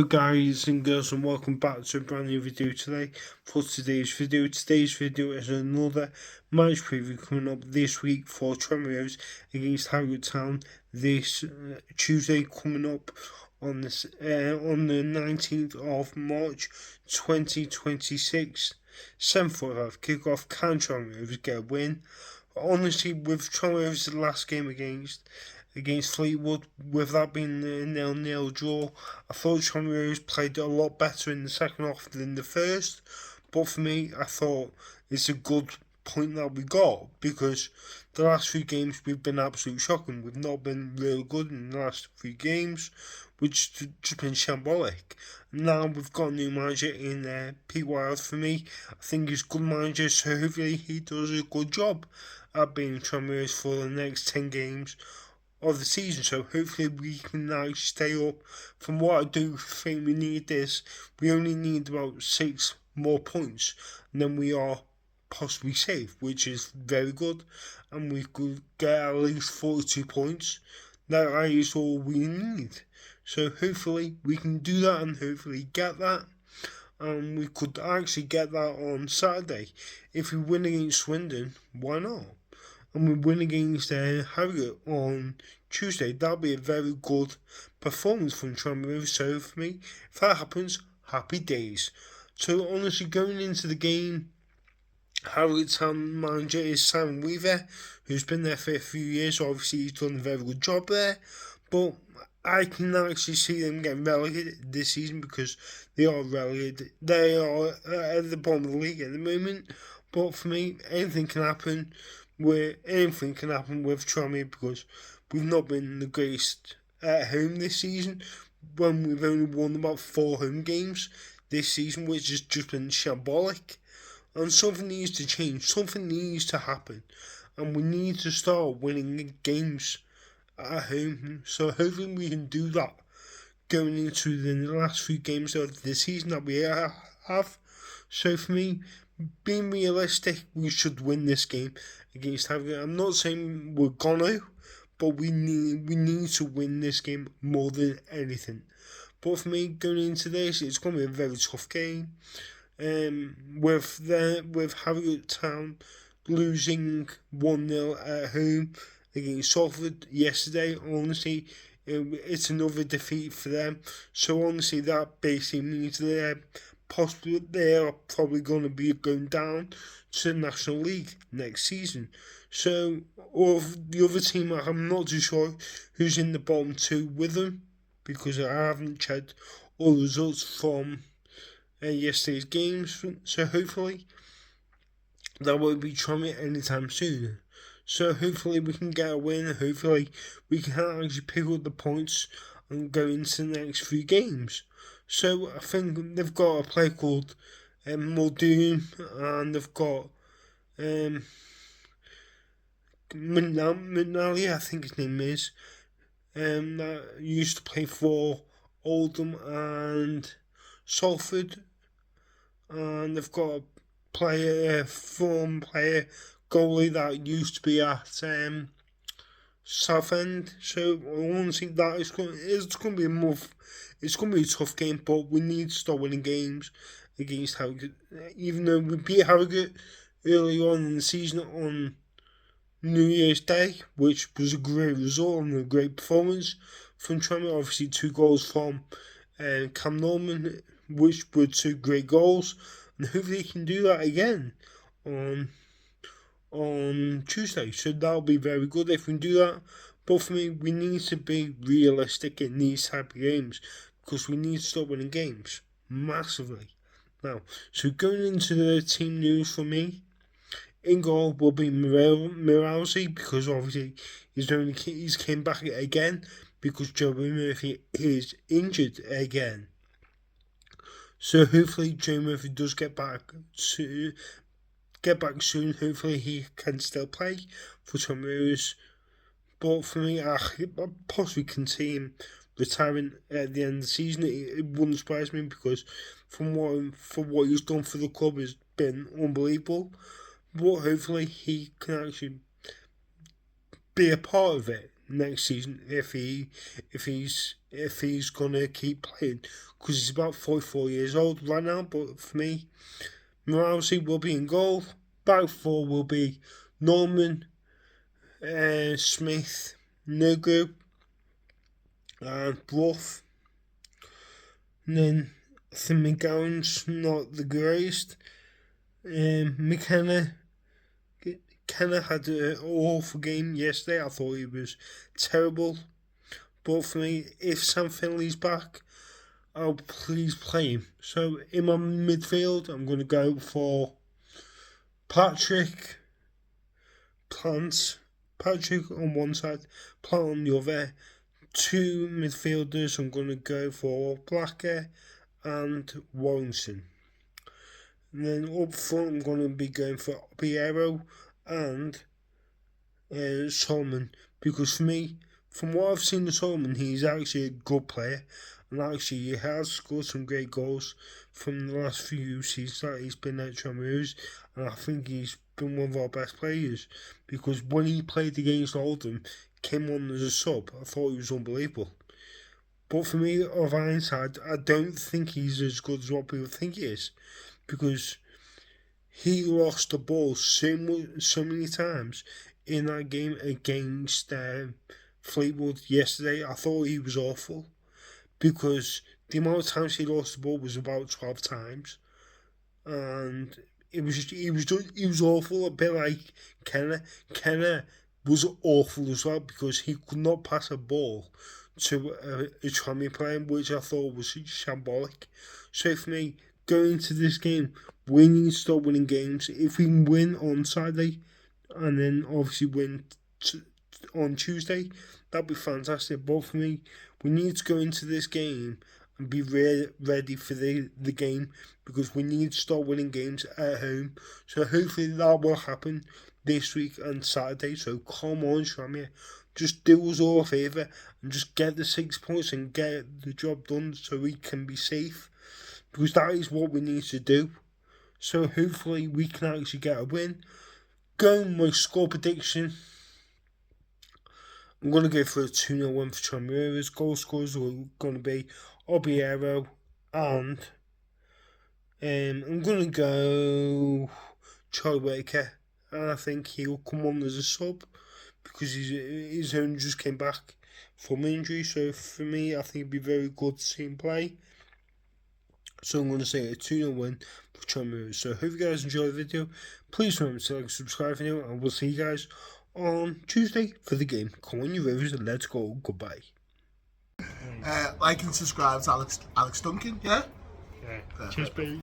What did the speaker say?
Guys and girls, and welcome back to a brand new video today. For today's video is another match preview coming up this week for Tranmere against Harrogate Town this Tuesday, coming up on the 19th of March 2026. 7:45 kickoff. Can Tranmere get a win? Honestly, with Tranmere's last game against Fleetwood, with that being a 0-0 draw, I thought Tranmere played a lot better in the second half than the first. But for me, I thought it's a good point that we got, because the last few games we've been absolutely shocking. We've not been really good in the last few games, which has just been shambolic. Now we've got a new manager in Pete Wild. For me, I think he's a good manager, so hopefully he does a good job at being Tranmere for the next 10 games of the season. So hopefully we can now stay up. From what I do think we need this, we only need about 6 more points, and then we are possibly safe, which is very good, and we could get at least 42 points. That is all we need. So hopefully we can do that and hopefully get that. And we could actually get that on Saturday. If we win against Swindon, why not? And we win against Harrogate on Tuesday, that'll be a very good performance from Tranmere. So for me, if that happens, happy days. So honestly, going into the game, Harrogate Town manager is Simon Weaver, who's been there for a few years. So obviously he's done a very good job there, but I can actually see them getting relegated this season, because they are relegated. They are at the bottom of the league at the moment. But for me, anything can happen with Tranmere, because we've not been the greatest at home this season, when we've only won about 4 home games this season, which has just been shambolic. And something needs to change, something needs to happen, and we need to start winning games at home. So hopefully we can do that going into the last few games of the season that we have. So for me, being realistic, we should win this game against Harrogate. I'm not saying we're gonna, but we need to win this game more than anything. But for me, going into this, it's going to be a very tough game. With Harrogate Town losing 1-0 at home against Salford yesterday, honestly, it's another defeat for them. So honestly, that basically means they are probably going to be going down to the National League next season. So, of the other team, I'm not too sure who's in the bottom 2 with them, because I haven't checked all the results from yesterday's games. So hopefully that won't be Tranmere anytime soon. So hopefully we can get a win. Hopefully we can actually pick up the points and go into the next few games. So I think they've got a player called Muldoon, and they've got McNally, I think his name is, that used to play for Oldham and Salford, and they've got a former player goalie that used to be at Southend. So honestly, it's going to be it's going to be a tough game, but we need to start winning games against Harrogate. Even though we beat Harrogate early on in the season on New Year's Day, which was a great result and a great performance from Tranmere. Obviously 2 goals from Cam Norman, which were 2 great goals, and hopefully he can do that again on Tuesday. So that'll be very good if we can do that. But for me, we need to be realistic in these type of games, because we need to start winning games massively. Now, so going into the team news for me, in goal will be Miralzi, because obviously he's came back again, because Joey Murphy is injured again. So hopefully Joe Murphy does get back soon. Hopefully he can still play for Tranmere. But for me, I possibly can see him retiring at the end of the season. It wouldn't surprise me, because for what he's done for the club has been unbelievable. But hopefully he can actually be a part of it next season if he's gonna keep playing, because he's about 44 years old right now. But for me, Morality will be in goal. Back four will be Norman, Smith, Nugu, and Bruff. And then I think McGowan's not the greatest. McKenna had an awful game yesterday. I thought he was terrible. But for me, if Sam Finley's back, I'll please play him. So in my midfield, I'm going to go for Patrick on one side, Plant on the other. Two midfielders, I'm going to go for Blacker and Warrington. And then up front, I'm going to be going for Piero and Solomon, because for me, from what I've seen of Solomon, he's actually a good player, and actually he has scored some great goals from the last few seasons that he's been at Tranmere, and I think he's been one of our best players, because when he played against Oldham, came on as a sub, I thought he was unbelievable. But for me, of hindsight, I don't think he's as good as what people think he is, because he lost the ball so many times in that game against Fleetwood yesterday. I thought he was awful, because the amount of times he lost the ball was about 12 times, and he was awful. A bit like Kenner. Kenner was awful as well, because he could not pass a ball to a Tranmere player, which I thought was shambolic. So for me, going into this game, we need to start winning games. If we can win on Saturday, and then obviously win on Tuesday, that'd be fantastic. But for me, we need to go into this game and be ready for the game, because we need to start winning games at home. So hopefully that will happen this week and Saturday. So come on, Tranmere, just do us all a favour and just get the 6 points and get the job done, so we can be safe, because that is what we need to do. So hopefully we can actually get a win. Going my score prediction, I'm going to go for a 2-0 win for Tranmere. Goal scorers are going to be Obiero, and I'm going to go Charlie Whitaker, and I think he'll come on as a sub, because his own just came back from injury. So for me, I think it'd be very good to see him play. So I'm going to say a 2-0 win for Tranmere. So hope you guys enjoy the video. Please remember to like and subscribe video, and we'll see you guys on Tuesday for the game. Come on, you Rivers, and let's go. Goodbye. Like and subscribe to Alex Duncan, yeah? Yeah. Cheers, baby.